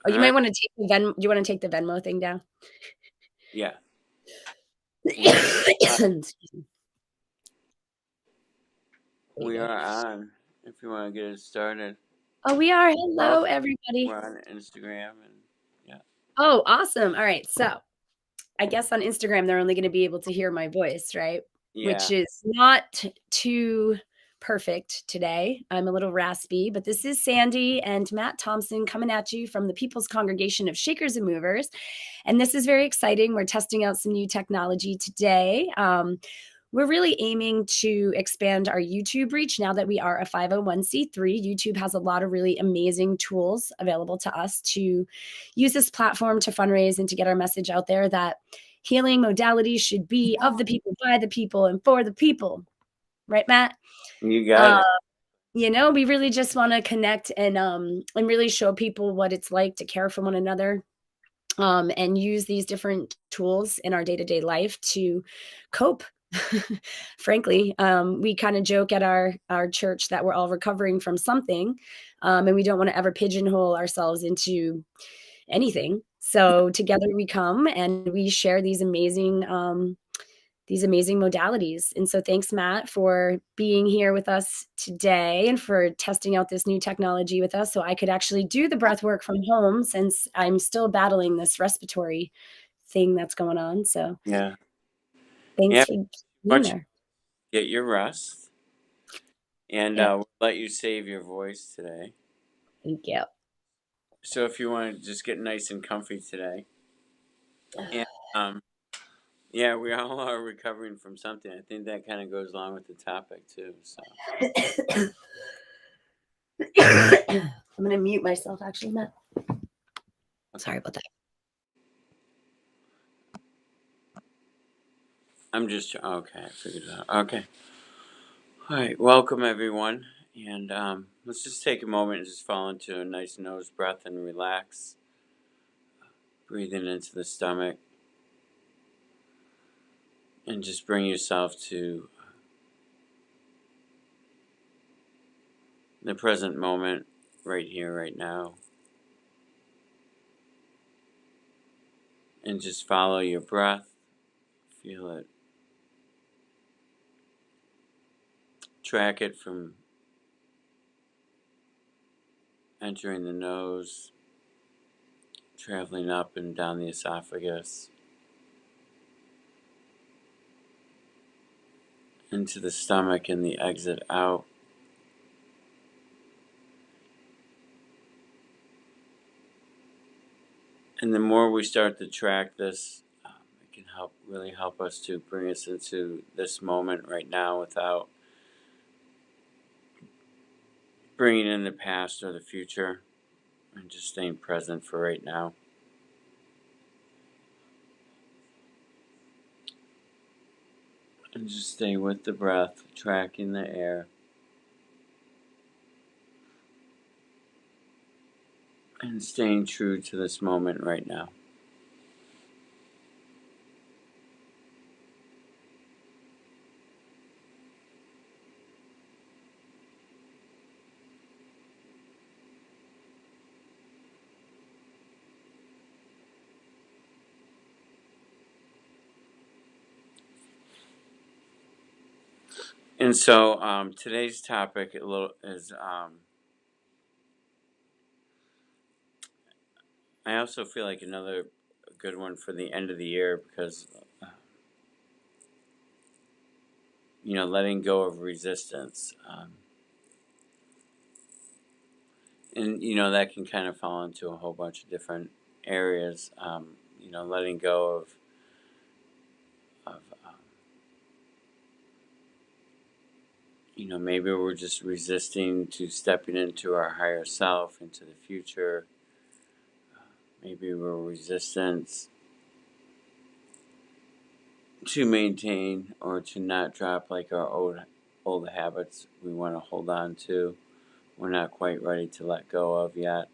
Oh, you All might right. wanna take the Venmo. Do you wanna take the Venmo thing down? Yeah. We are, Excuse me. There you we go. are on. If you want to get it started, Oh, we are. oh, Hello, everybody. we're on Instagram and yeah, Oh, awesome. Alright, so, I guess on Instagram, they're only gonna be able to hear my voice, right? Which yeah. is not too perfect today. I'm a little raspy, but this is Sandy and Matt Thompson coming at you from the People's Congregation of Shakers and Movers, and this is very exciting. We're testing out some new technology today. We're really aiming to expand our YouTube reach now that we are a 501(c)(3). YouTube has a lot of really amazing tools available to us to use this platform to fundraise and to get our message out there that healing modalities should be of the people, by the people, and for the people. Right, Matt? You got Uh, it. we really just want to connect and really show people what it's like to care for one another, and use these different tools in our day-to-day life to cope. Frankly, we kind of joke at our church that we're all recovering from something, and we don't want to ever pigeonhole ourselves into anything. So together we come and we share these amazing modalities. And so thanks, Matt, for being here with us today and for testing out this new technology with us so I could actually do the breath work from home since I'm still battling this respiratory thing that's going on. So Yeah. thanks Yeah. for Why being don't you there. get your rest and Yep. we'll let you save your voice today. Thank you. So if you want to just get nice and comfy today, and um, yeah, we all are recovering from something. I think that kind of goes along with the topic too. So I'm going to mute myself, actually, Matt. okay, Sorry about that. I'm just okay. I figured it out. Okay. All right, welcome everyone, and let's just take a moment and just fall into a nice nose breath and relax, breathing into the stomach, and just bring yourself to the present moment, right here, right now, and just follow your breath, feel it, track it from entering the nose, traveling up and down the esophagus, into the stomach and the exit out. And the more we start to track this, it can really help us to bring us into this moment right now without bringing in the past or the future, and just staying present for right now. And just stay with the breath, tracking the air, and staying true to this moment right now. And so today's topic is I also feel like another good one for the end of the year because letting go of resistance, and that can kind of fall into a whole bunch of different areas. Letting go of maybe we're just resisting to stepping into our higher self, into the future. Maybe we're resistant to maintain or to not drop like our old habits we want to hold on to. We're not quite ready to let go of yet.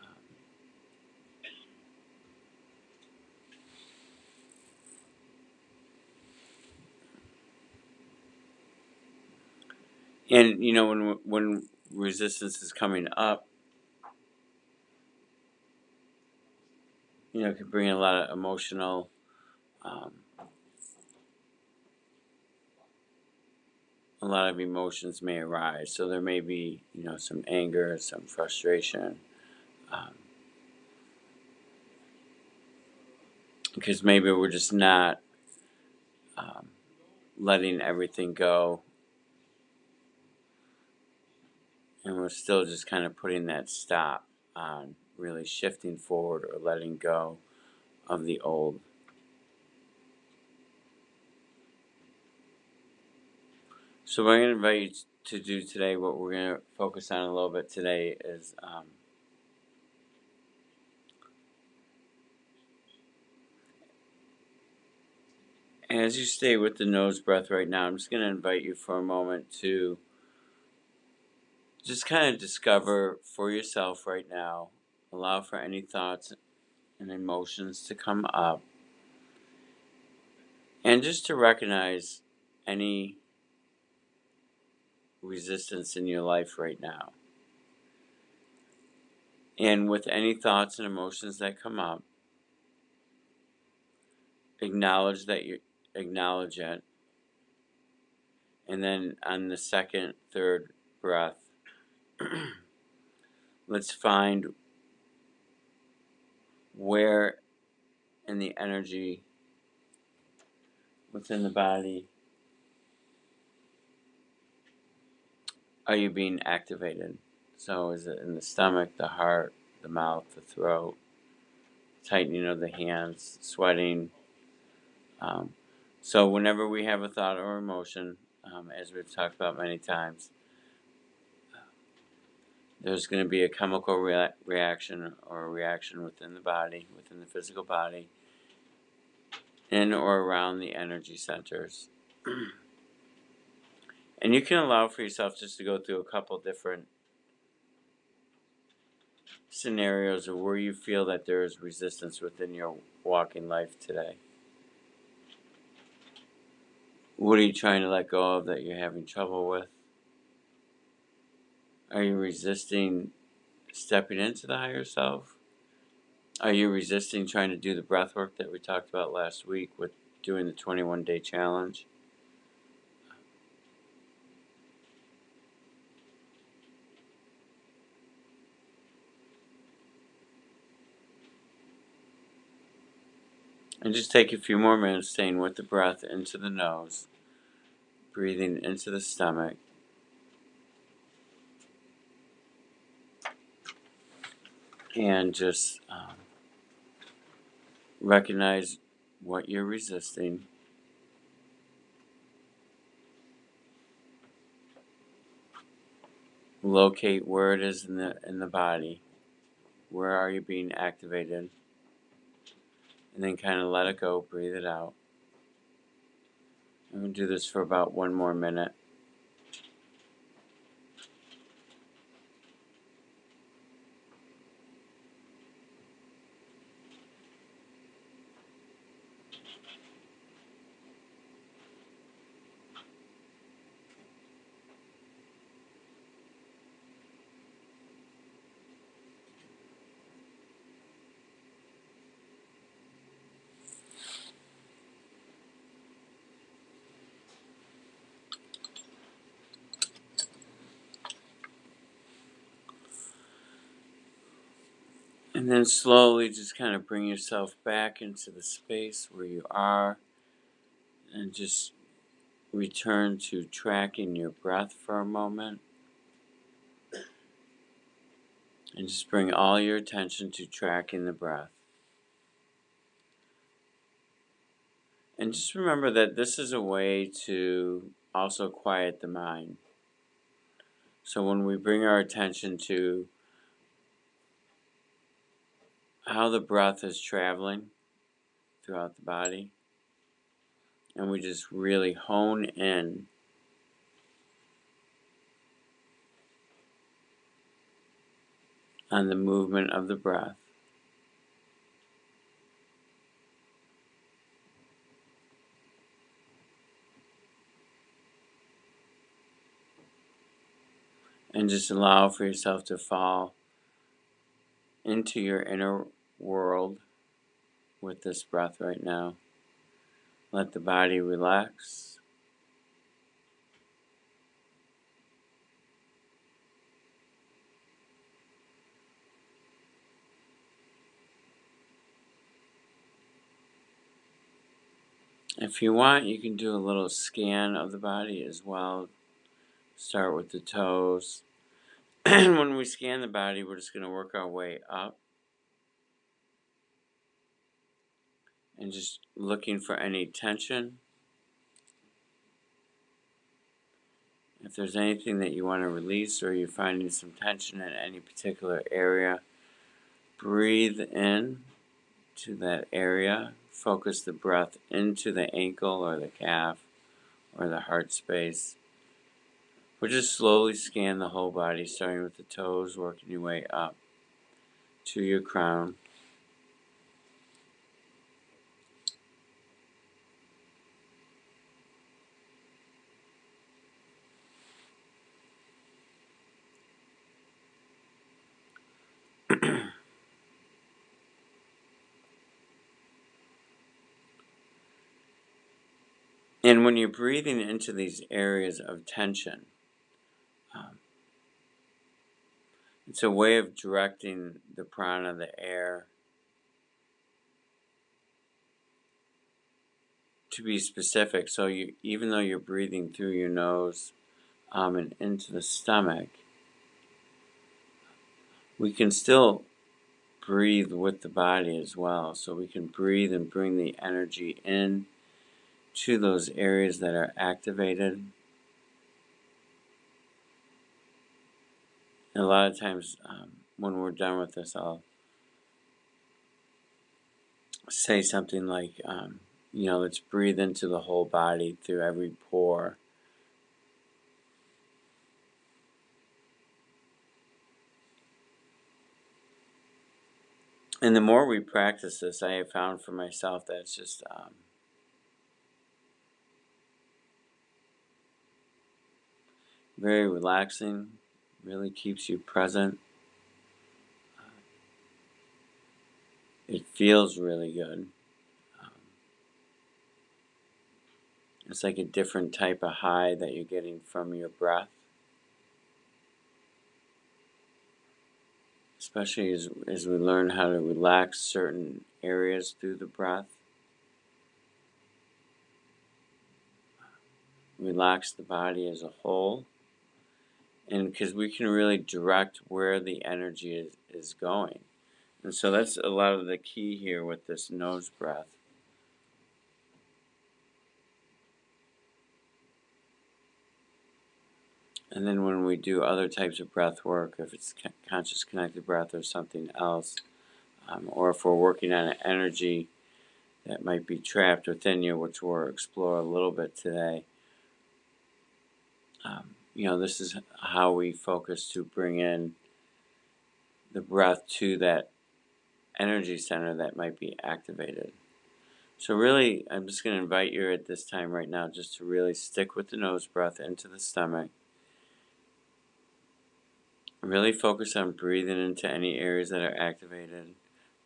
Um, and when resistance is coming up, can bring a lot of emotional, a lot of emotions may arise. So there may be, some anger, some frustration, because maybe we're just not um, letting everything go, and we're still just kind of putting that stop on really shifting forward or letting go of the old. So what I'm going to invite you to do today, what we're going to focus on a little bit today is as you stay with the nose breath right now, I'm just going to invite you for a moment to just kind of discover for yourself right now, allow for any thoughts and emotions to come up, and just to recognize any resistance in your life right now. And with any thoughts and emotions that come up, acknowledge it, and then on the second, third breath, let's find where in the energy within the body are you being activated. So is it in the stomach, the heart, the mouth, the throat, tightening of the hands, sweating? So whenever we have a thought or emotion, as we've talked about many times, there's going to be a chemical reaction or a reaction within the body, within the physical body, in or around the energy centers. And you can allow for yourself just to go through a couple different scenarios of where you feel that there is resistance within your walking life today. What are you trying to let go of that you're having trouble with? Are you resisting stepping into the higher self? Are you resisting trying to do the breath work that we talked about last week with doing the 21-day challenge? And just take a few more minutes staying with the breath into the nose, breathing into the stomach, and just recognize what you're resisting. Locate where it is in the body. Where are you being activated? And then kind of let it go, breathe it out. I'm going to do this for about 1 more minute. And then slowly just kind of bring yourself back into the space where you are and just return to tracking your breath for a moment. And just bring all your attention to tracking the breath. And just remember that this is a way to also quiet the mind. So when we bring our attention to how the breath is traveling throughout the body, and we just really hone in on the movement of the breath, and just allow for yourself to fall into your inner world with this breath right now. Let the body relax. If you want, you can do a little scan of the body as well. Start with the toes. And when we scan the body, we're just going to work our way up. And just looking for any tension. If there's anything that you want to release or you're finding some tension in any particular area, breathe in to that area. Focus the breath into the ankle or the calf or the heart space. Or just slowly scan the whole body, starting with the toes, working your way up to your crown. And when you're breathing into these areas of tension, it's a way of directing the prana, the air, to be specific. So even though you're breathing through your nose and into the stomach, we can still breathe with the body as well. So we can breathe and bring the energy in to those areas that are activated. And a lot of times when we're done with this, I'll say something like, let's breathe into the whole body through every pore. And the more we practice this, I have found for myself that it's just very relaxing, really keeps you present. It feels really good. It's like a different type of high that you're getting from your breath. Especially as we learn how to relax certain areas through the breath. Relax the body as a whole. And because we can really direct where the energy is going. And so that's a lot of the key here with this nose breath. And then when we do other types of breath work, if it's conscious connected breath or something else, or if we're working on an energy that might be trapped within you, which we'll explore a little bit today, this is how we focus to bring in the breath to that energy center that might be activated. So really, I'm just going to invite you at this time right now just to really stick with the nose breath into the stomach. Really focus on breathing into any areas that are activated.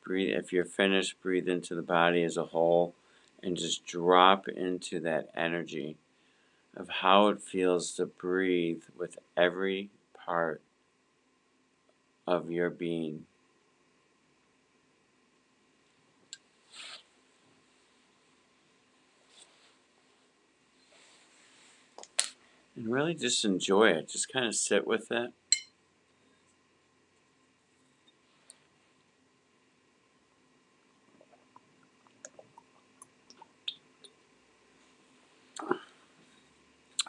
Breathe. If you're finished, breathe into the body as a whole and just drop into that energy of how it feels to breathe with every part of your being. And really just enjoy it. Just kind of sit with it.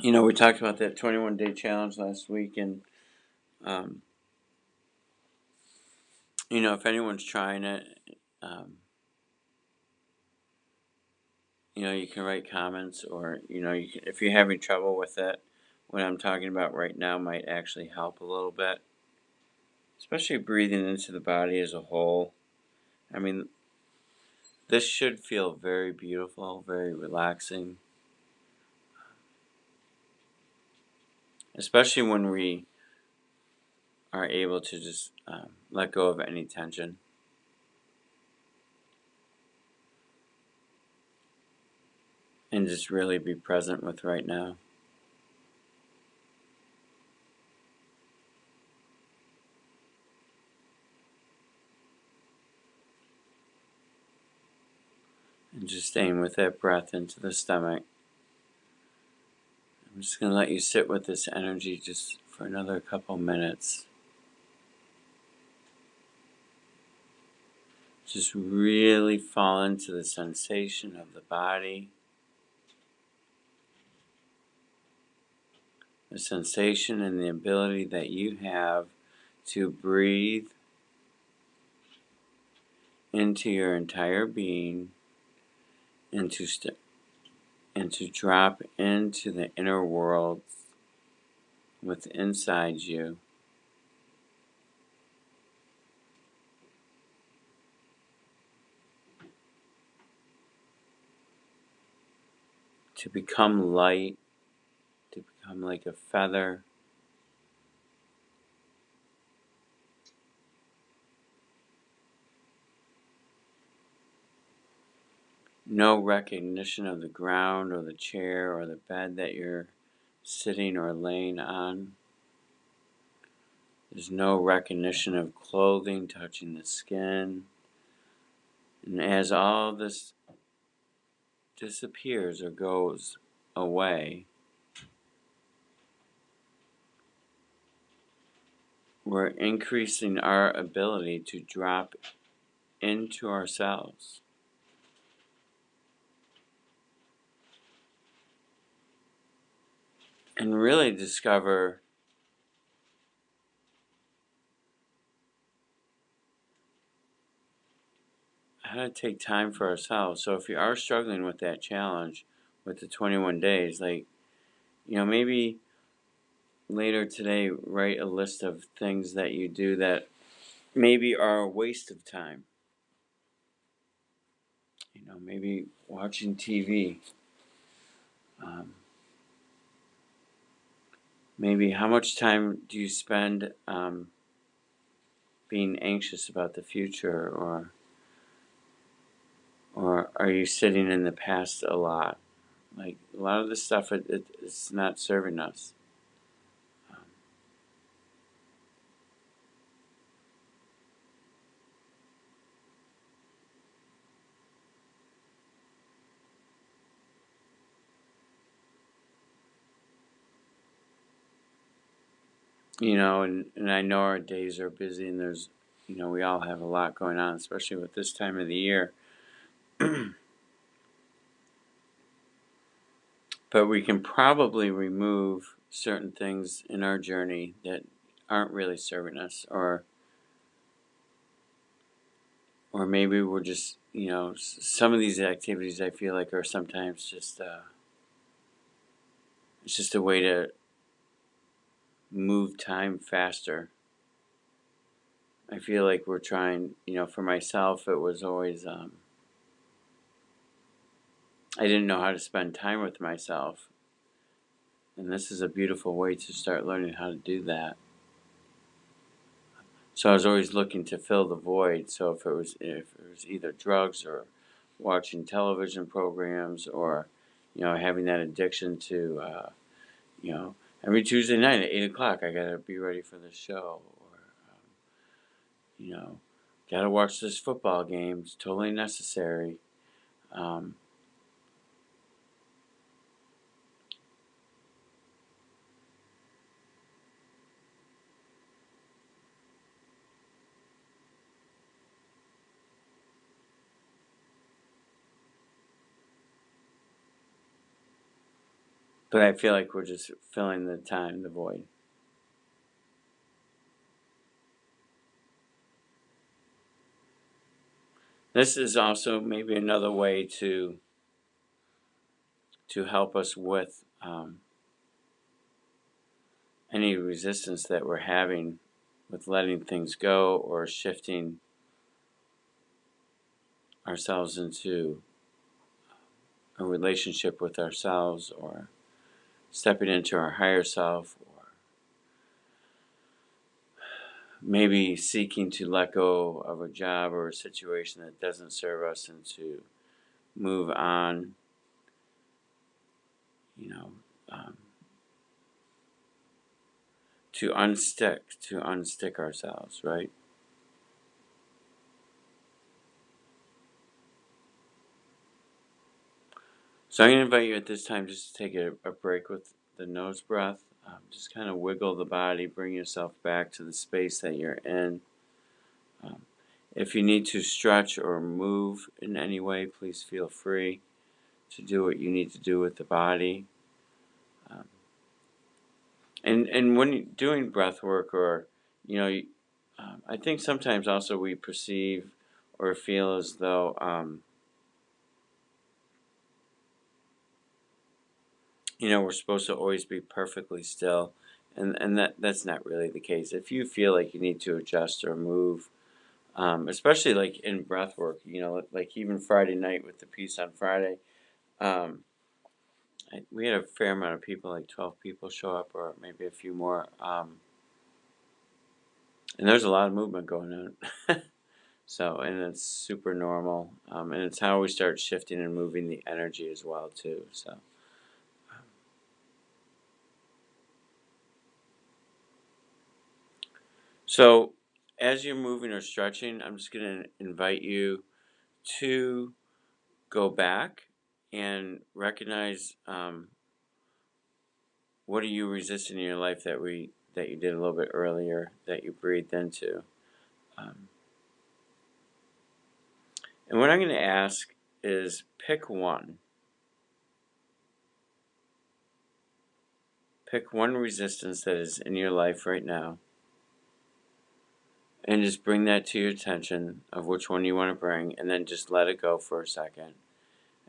We talked about that 21-day challenge last week, and if anyone's trying it, you can write comments, or if you're having trouble with it, what I'm talking about right now might actually help a little bit, especially breathing into the body as a whole. I mean, this should feel very beautiful, very relaxing, especially when we are able to just let go of any tension. and just really be present with right now. And just staying with that breath into the stomach. I'm just going to let you sit with this energy just for another couple minutes. Just really fall into the sensation of the body, the sensation and the ability that you have to breathe into your entire being and to drop into the inner world with inside you. To become light, to become like a feather. No recognition of the ground or the chair or the bed that you're sitting or laying on. There's no recognition of clothing touching the skin. And as all this disappears or goes away, we're increasing our ability to drop into ourselves. And really discover how to take time for ourselves. So if you are struggling with that challenge with the 21 days, maybe later today write a list of things that you do that maybe are a waste of time. Maybe watching TV. Maybe how much time do you spend being anxious about the future, or are you sitting in the past a lot? Like a lot of this stuff, it's not serving us. And I know our days are busy, and there's, we all have a lot going on, especially with this time of the year. But we can probably remove certain things in our journey that aren't really serving us, or maybe we're just, some of these activities I feel like are sometimes just, it's just a way to move time faster. I feel like we're trying, for myself, it was always, I didn't know how to spend time with myself. And this is a beautiful way to start learning how to do that. So I was always looking to fill the void. So if it was either drugs or watching television programs, or having that addiction to every Tuesday night at 8:00 I gotta be ready for the show, or gotta watch this football game. It's totally necessary. Um, but I feel like we're just filling the time, the void. This is also maybe another way to help us with any resistance that we're having with letting things go, or shifting ourselves into a relationship with ourselves, or stepping into our higher self, or maybe seeking to let go of a job or a situation that doesn't serve us, and to move on you know, um, to unstick ourselves, right? So I'm going to invite you at this time just to take a break with the nose breath. Just kind of wiggle the body, bring yourself back to the space that you're in. Um, if you need to stretch or move in any way, please feel free to do what you need to do with the body. Um, and when you're doing breath work, or I think sometimes also we perceive or feel as though we're supposed to always be perfectly still, and that's not really the case. If you feel like you need to adjust or move, especially like in breath work, like even Friday night with the piece on Friday, we had a fair amount of people, like 12 people show up, or maybe a few more, and there's a lot of movement going on. So, and it's super normal, and it's how we start shifting and moving the energy as well too. So, as you're moving or stretching, I'm just going to invite you to go back and recognize what are you resisting in your life that you did a little bit earlier, that you breathed into. Um, and what I'm going to ask is pick one. Pick one resistance that is in your life right now, and just bring that to your attention of which one you want to bring, and then just let it go for a second.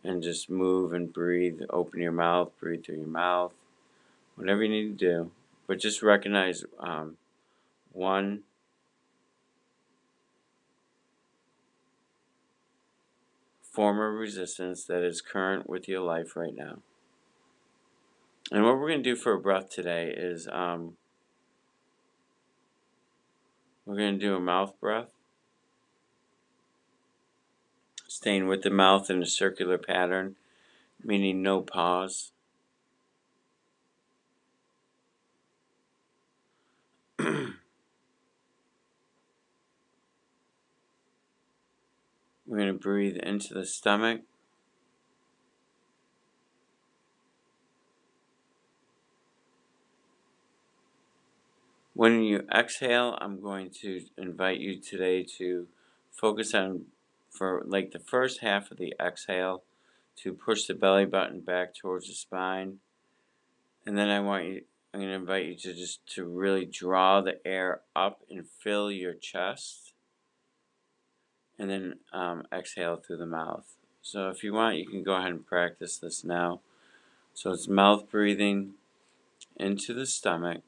And just move and breathe. Open your mouth, breathe through your mouth, whatever you need to do. But just recognize one form of resistance that is current with your life right now. And what we're going to do for a breath today is we're going to do a mouth breath, staying with the mouth in a circular pattern, meaning no pause. We're going to breathe into the stomach. When you exhale, I'm going to invite you today to focus on, for like the first half of the exhale, to push the belly button back towards the spine. And then I'm going to invite you to really draw the air up and fill your chest. And then exhale through the mouth. So if you want, you can go ahead and practice this now. So it's mouth breathing into the stomach.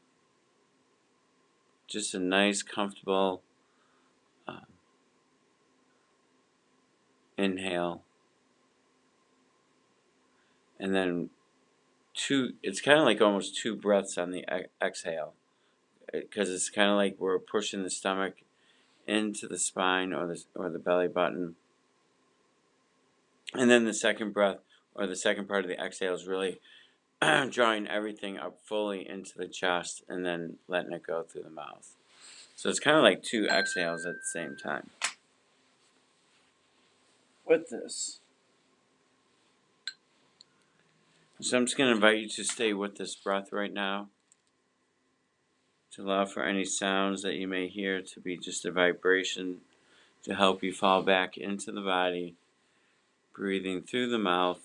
Just a nice, comfortable inhale. And then it's kind of like almost two breaths on the exhale. Because it's kind of like we're pushing the stomach into the spine or the belly button. And then the second breath, or the second part of the exhale, is really drawing everything up fully into the chest and then letting it go through the mouth. So it's kind of like two exhales at the same time. With this, so I'm just going to invite you to stay with this breath right now, to allow for any sounds that you may hear to be just a vibration to help you fall back into the body, breathing through the mouth.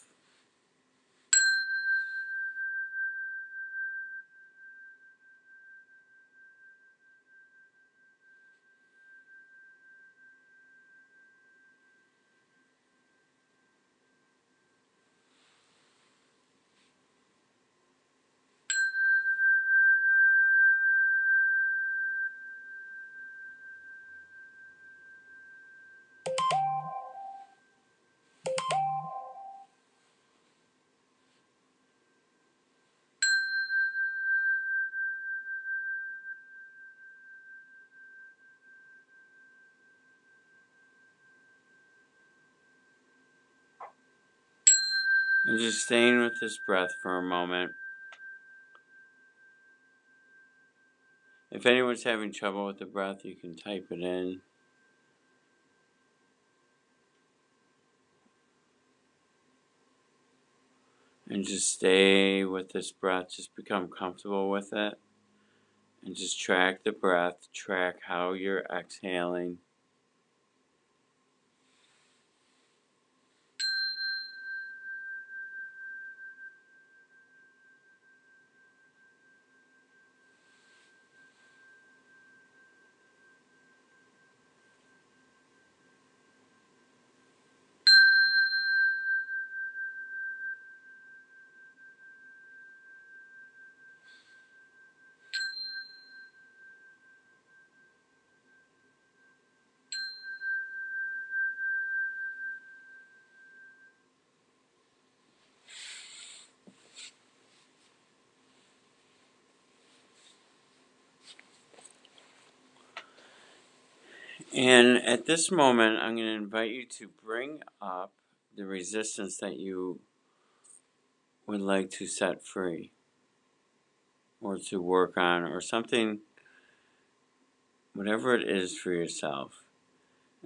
And just staying with this breath for a moment. If anyone's having trouble with the breath, you can type it in. And just stay with this breath. Just become comfortable with it. And just track the breath. Track how you're exhaling. And at this moment, I'm going to invite you to bring up the resistance that you would like to set free or to work on, or something, whatever it is for yourself.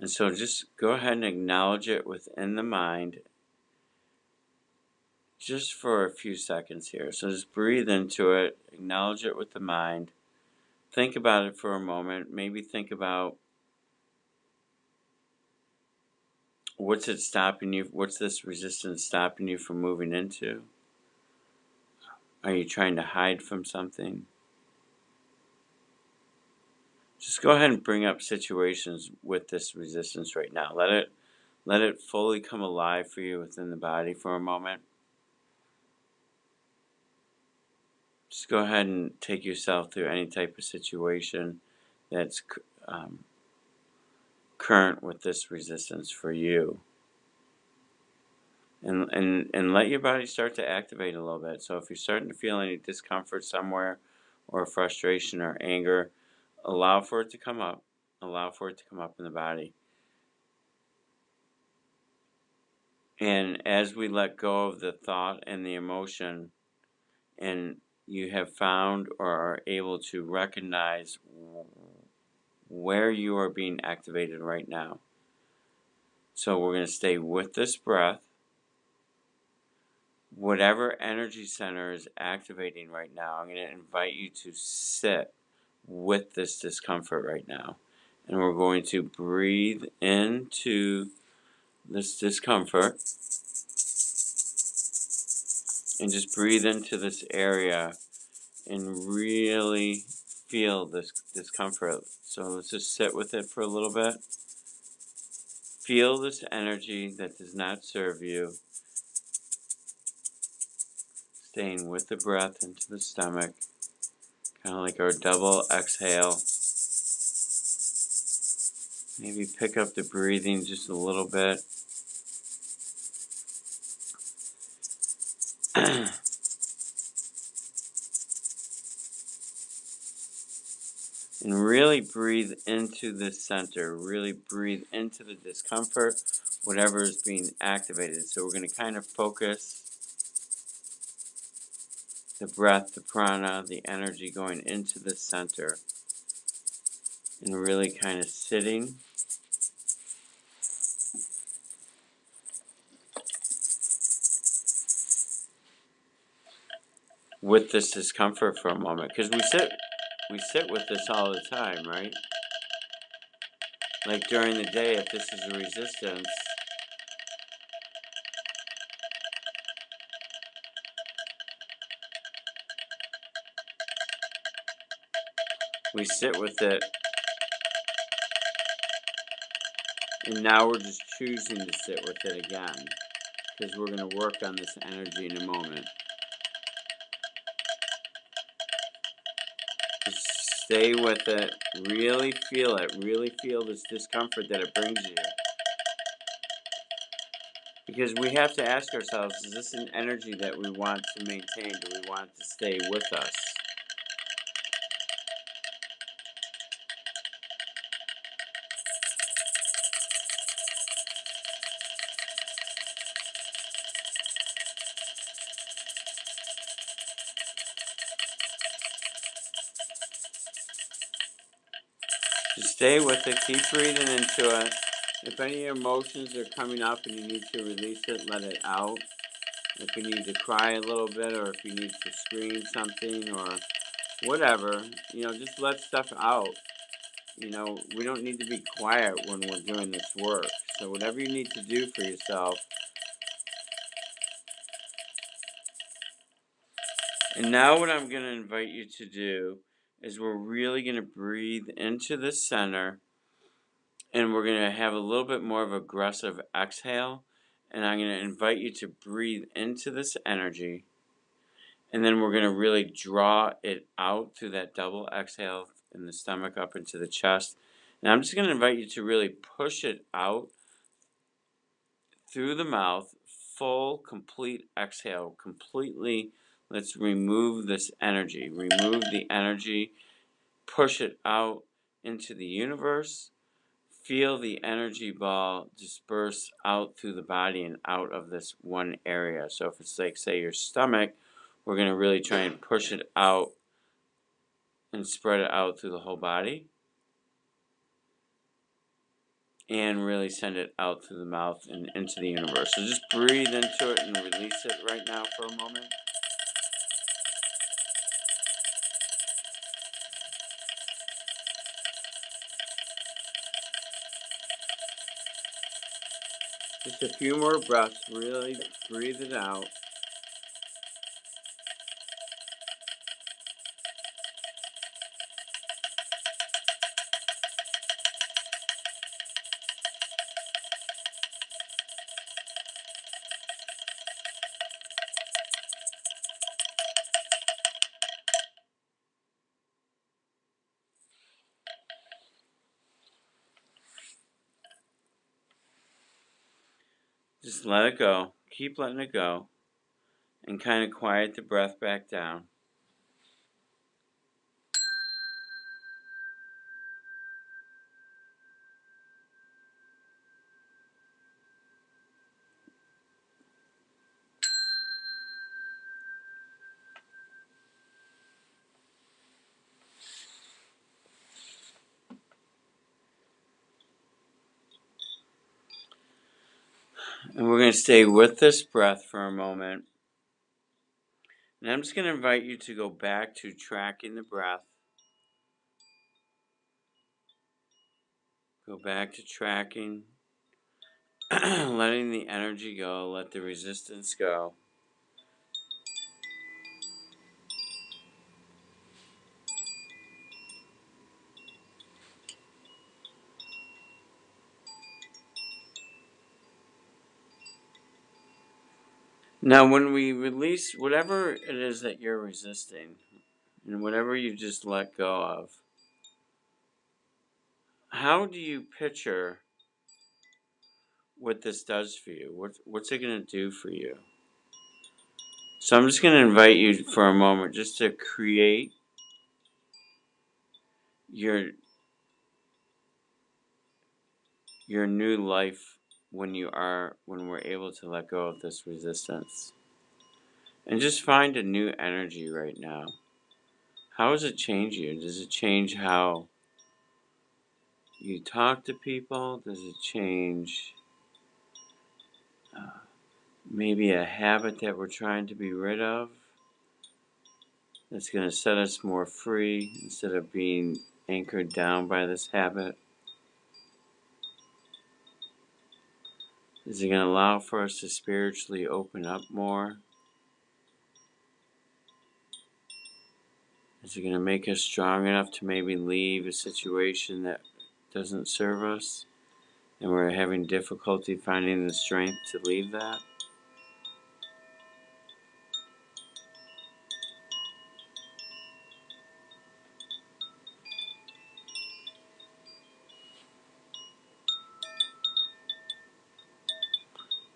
And so just go ahead and acknowledge it within the mind just for a few seconds here. So just breathe into it, acknowledge it with the mind. Think about it for a moment. Maybe think about what's it stopping you, what's this resistance stopping you from moving into? Are you trying to hide from something? Just go ahead and bring up situations with this resistance right now. Let it fully come alive for you within the body for a moment. Just go ahead and take yourself through any type of situation that's current with this resistance for you. And let your body start to activate a little bit. So if you're starting to feel any discomfort somewhere, or frustration or anger, allow for it to come up. Allow for it to come up in the body. And as we let go of the thought and the emotion, and you have found or are able to recognize where you are being activated right now. So we're going to stay with this breath. Whatever energy center is activating right now, I'm going to invite you to sit with this discomfort right now. And we're going to breathe into this discomfort and just breathe into this area and really feel this discomfort. So let's just sit with it for a little bit. Feel this energy that does not serve you. Staying with the breath into the stomach. Kind of like our double exhale. Maybe pick up the breathing just a little bit. And really breathe into this center. Really breathe into the discomfort, whatever is being activated. So we're going to kind of focus the breath, the prana, the energy going into the center. And really kind of sitting with this discomfort for a moment. Because we sit with this all the time, right? Like during the day, if this is a resistance, we sit with it, and now we're just choosing to sit with it again, because we're going to work on this energy in a moment. Just stay with it, really feel this discomfort that it brings you. Because we have to ask ourselves, is this an energy that we want to maintain? Do we want it to stay with us? Just stay with it. Keep breathing into it. If any emotions are coming up and you need to release it, let it out. If you need to cry a little bit, or if you need to scream something, or whatever, just let stuff out. We don't need to be quiet when we're doing this work. So whatever you need to do for yourself. And now what I'm going to invite you to do is we're really going to breathe into the center, and we're going to have a little bit more of aggressive exhale. And I'm going to invite you to breathe into this energy, and then we're going to really draw it out through that double exhale in the stomach up into the chest. And I'm just going to invite you to really push it out through the mouth, full, complete exhale, completely. Let's remove this energy. Remove the energy, push it out into the universe. Feel the energy ball disperse out through the body and out of this one area. So if it's like, say, your stomach, we're going to really try and push it out and spread it out through the whole body. And really send it out through the mouth and into the universe. So just breathe into it and release it right now for a moment. Just a few more breaths. Really breathe it out. Just let it go. Keep letting it go. And kind of quiet the breath back down. And we're going to stay with this breath for a moment. And I'm just going to invite you to go back to tracking the breath. Go back to tracking, letting the energy go, let the resistance go. Now, when we release whatever it is that you're resisting, and whatever you just let go of, how do you picture what this does for you? What's it going to do for you? So I'm just going to invite you for a moment just to create your new life when we're able to let go of this resistance. And just find a new energy right now. How does it change you? Does it change how you talk to people? Does it change maybe a habit that we're trying to be rid of? That's going to set us more free instead of being anchored down by this habit. Is it going to allow for us to spiritually open up more? Is it going to make us strong enough to maybe leave a situation that doesn't serve us and we're having difficulty finding the strength to leave that?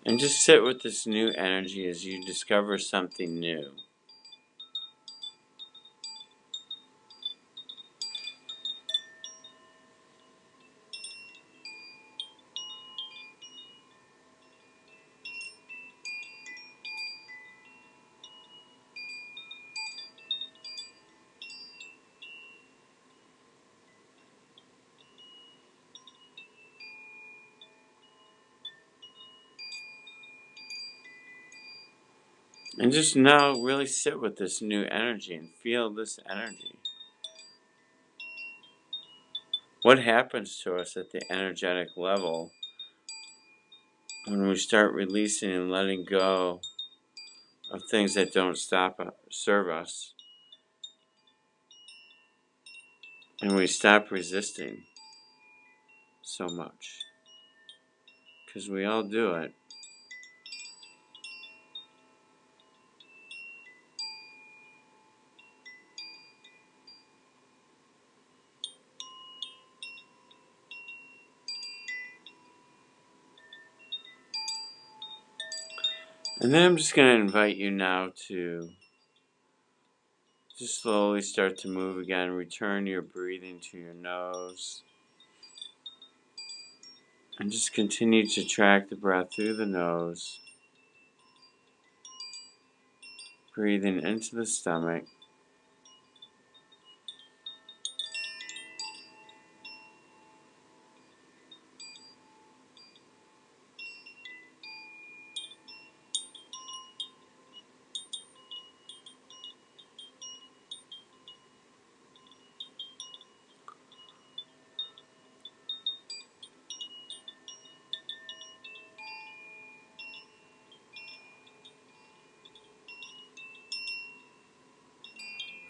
And just sit with this new energy as you discover something new. And just now really sit with this new energy and feel this energy. What happens to us at the energetic level when we start releasing and letting go of things that don't serve us, and we stop resisting so much? Because we all do it. And then I'm just going to invite you now to just slowly start to move again. Return your breathing to your nose. And just continue to track the breath through the nose. Breathing into the stomach.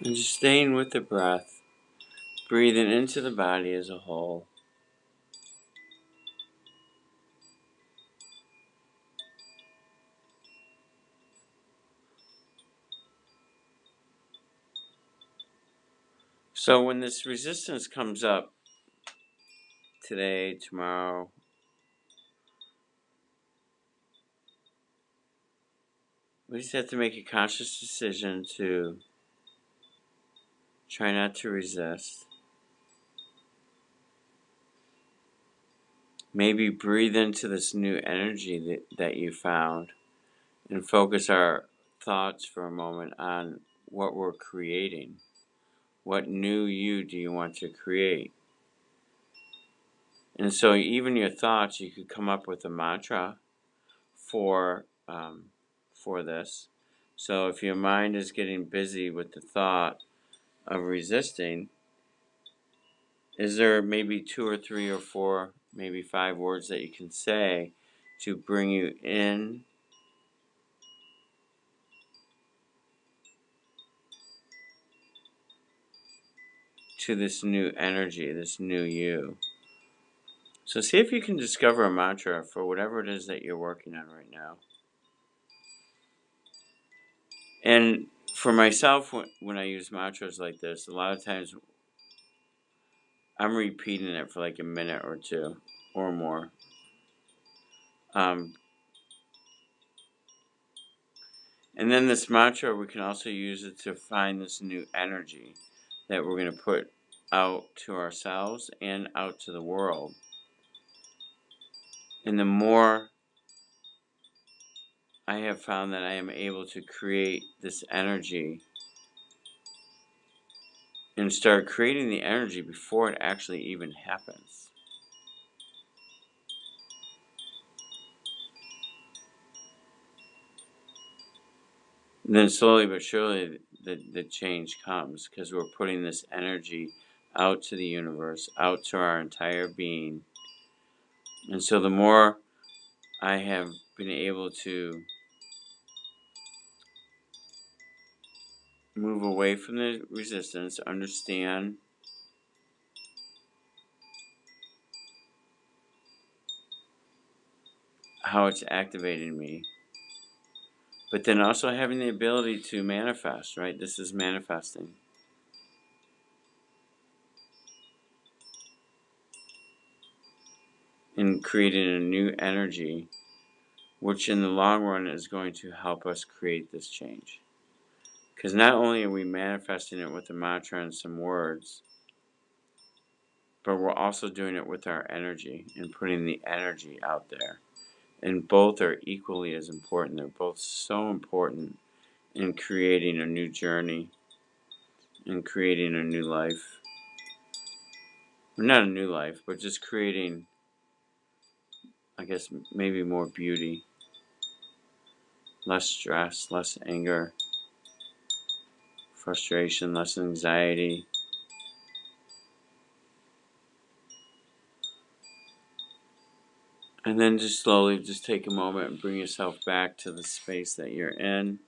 And just staying with the breath. Breathing into the body as a whole. So when this resistance comes up today, tomorrow, we just have to make a conscious decision to try not to resist. Maybe breathe into this new energy that you found and focus our thoughts for a moment on what we're creating. What new you do you want to create? And so even your thoughts, you could come up with a mantra for this. So if your mind is getting busy with the thought of resisting, is there maybe 2 or 3 or 4, maybe 5 words that you can say to bring you in to this new energy, this new you? So see if you can discover a mantra for whatever it is that you're working on right now. And for myself, when I use mantras like this, a lot of times I'm repeating it for like a minute or two or more. And then this mantra, we can also use it to find this new energy that we're going to put out to ourselves and out to the world. And the more I have found that I am able to create this energy and start creating the energy before it actually even happens. And then slowly but surely the change comes because we're putting this energy out to the universe, out to our entire being. And so the more I have been able to move away from the resistance, understand how it's activating me, but then also having the ability to manifest, right? This is manifesting. And creating a new energy, which in the long run is going to help us create this change. Because not only are we manifesting it with a mantra and some words, but we're also doing it with our energy and putting the energy out there. And both are equally as important. They're both so important in creating a new journey and creating a new life. Well, not a new life, but just creating, I guess, maybe more beauty less stress, less anger, frustration, less anxiety. And then just slowly just take a moment and bring yourself back to the space that you're in.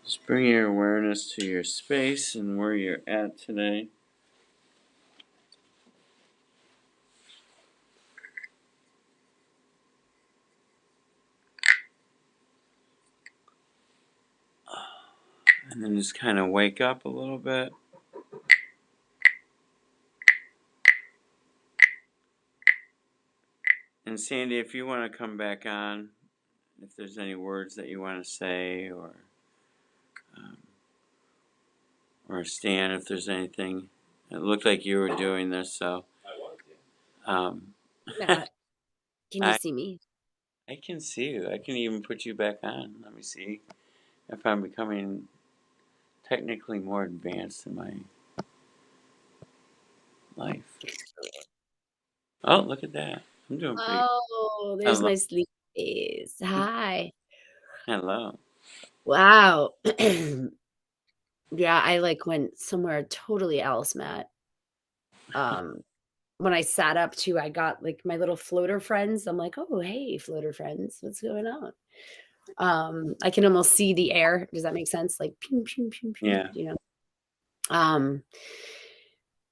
Just bring your awareness to your space and where you're at today. And then just kind of wake up a little bit. And Sandy, if you want to come back on, if there's any words that you want to say, um, or Stan, if there's anything. It looked like you were doing this, so. Um, Matt, can you I see me? I can see you. I can even put you back on. Let me see if I'm becoming technically more advanced in my life. Oh, look at that. I'm doing pretty good. Oh, there's Hello. my sleep face. Hi. Hello. Wow. Yeah, I like went somewhere totally else, Matt. Um, when I sat up too, I got like my little floater friends. I'm like, oh, hey, floater friends, what's going on? I can almost see the air. Does that make sense? Like, pew, pew, pew, pew, Yeah. you know? Um,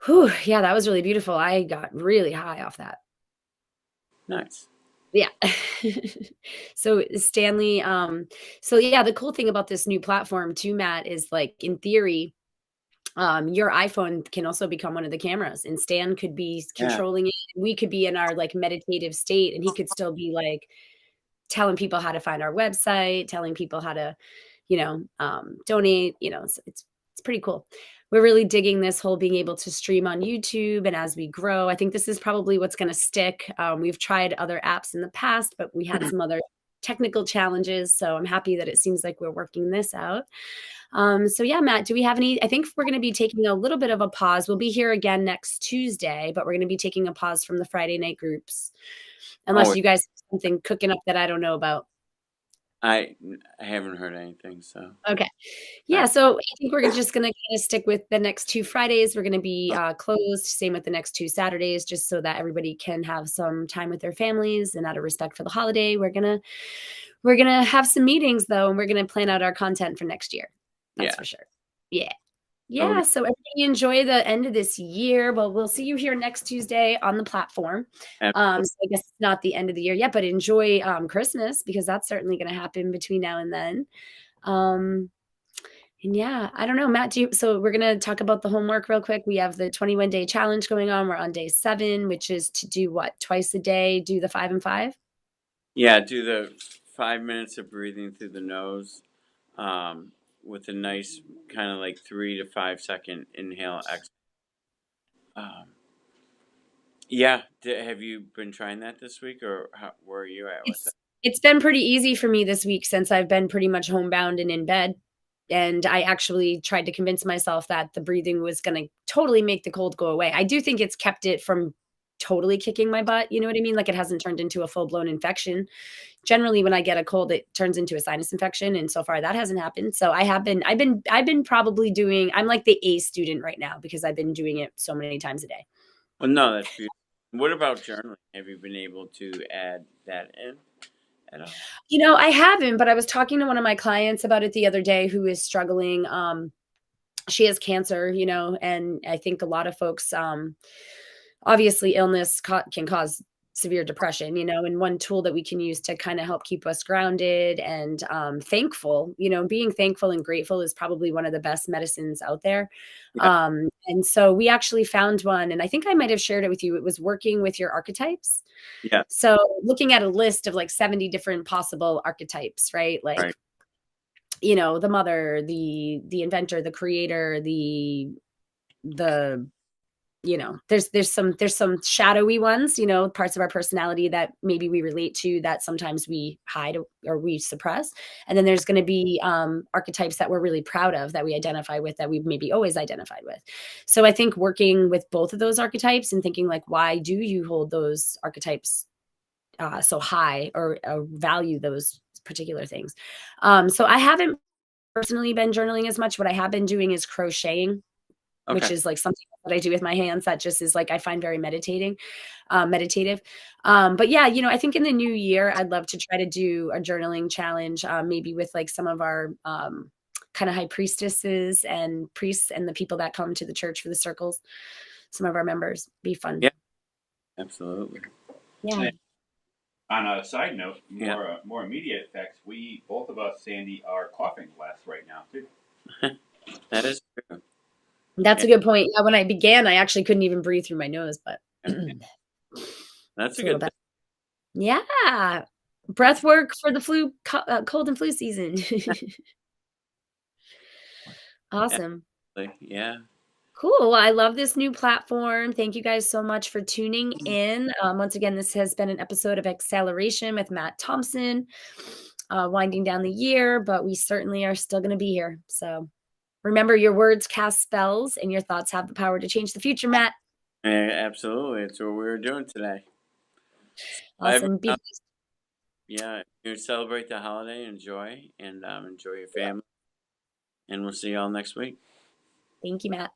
Whew, yeah, that was really beautiful. I got really high off that. Nice. Yeah. So Stanley, so yeah, the cool thing about this new platform too, Matt, is like in theory, your iPhone can also become one of the cameras and Stan could be Yeah. controlling it. We could be in our like meditative state and he could still be like telling people how to find our website, telling people how to, donate, it's pretty cool. We're really digging this whole being able to stream on YouTube. And as we grow, I think this is probably what's going to stick. We've tried other apps in the past, but we had some other technical challenges. So I'm happy that it seems like we're working this out. So yeah, Matt, do we have any? I think we're going to be taking a little bit of a pause. We'll be here again next Tuesday, but we're going to be taking a pause from the Friday night groups, Oh, unless you guys have something cooking up that I don't know about. I I haven't heard anything, so. Okay. I, Yeah, so I think we're just gonna kinda stick with the next 2 Fridays. We're gonna be, closed, same with the next 2 Saturdays, just so that everybody can have some time with their families and out of respect for the holiday. We're gonna have some meetings, though, and we're gonna plan out our content for next year. That's yeah. for sure. Yeah. So we're Yeah, so everybody enjoy the end of this year. Well, we'll see you here next Tuesday on the platform. gonna So I guess it's not the end of the year yet, but enjoy, Christmas because that's certainly gonna happen between now and then. Um and yeah, I don't know, Matt, so we're gonna talk about the homework real quick. We have the 21-day challenge going on. We're on day 7, which is to do what? Twice a day, do the 5 and 5? yeah, do the 5 minutes of breathing through the nose, um, with a nice kind of like 3 to 5 second inhale, exhale. Um, yeah, have you been trying that this week, or where are you at with that? It's been pretty easy for me this week since I've been pretty much homebound and in bed. And I actually tried to convince myself that the breathing was gonna totally make the cold go away. I do think it's kept it from totally kicking my butt, you know what I mean? Like, it hasn't turned into a full-blown infection. Generally, when I get a cold, it turns into a sinus infection, and so far that hasn't happened. So I've been probably doing I'm like the A student right now because I've been doing it so many times a day. Well, no, that's beautiful. What about journaling? Have you been able to add that in at all? I haven't, but I was talking to one of my clients about it the other day who is struggling. She has cancer, and I think a lot of folks, obviously illness can cause severe depression, and one tool that we can use to kind of help keep us grounded and thankful, being thankful and grateful is probably one of the best medicines out there. Yeah, And so we actually found one, and I think I might have shared it with you. It was working with your archetypes. yeah, So looking at a list of like 70 different possible archetypes, right? Like, right. the mother, the inventor, the creator, the there's some shadowy ones, parts of our personality that maybe we relate to that sometimes we hide or we suppress. And then there's going to be archetypes that we're really proud of, that we identify with, that we've maybe always identified with. So I think working with both of those archetypes and thinking like, why do you hold those archetypes so high, or value those particular things? So I haven't personally been journaling as much. What I have been doing is crocheting, which Okay. is like something that I do with my hands that just is like I find very meditative. But yeah, I think in the new year, I'd love to try to do a journaling challenge, maybe with like some of our kind of high priestesses and priests and the people that come to the church for the circles. Some of our members. Be fun. Yeah, absolutely. Yeah. And on a side note, Yeah. more immediate effects. We both of us, Sandy, are coughing less right now too. That is true. That's Yeah, a good point. Yeah, when I began, I actually couldn't even breathe through my nose, but that's it's a a little good better. thing. Yeah. Breath work for the cold and flu season. Awesome. Absolutely. Yeah. Cool. Well, I love this new platform. Thank you guys so much for tuning in. Once again, this has been an episode of Acceleration with Matt Thompson, winding down the year, but we certainly are still going to be here. So remember, your words cast spells and your thoughts have the power to change the future, Matt. Yeah, absolutely. It's what we were doing today. Awesome. Be blessed. Yeah, you celebrate the holiday, enjoy, and enjoy your family. And we'll see you all next week. Thank you, Matt.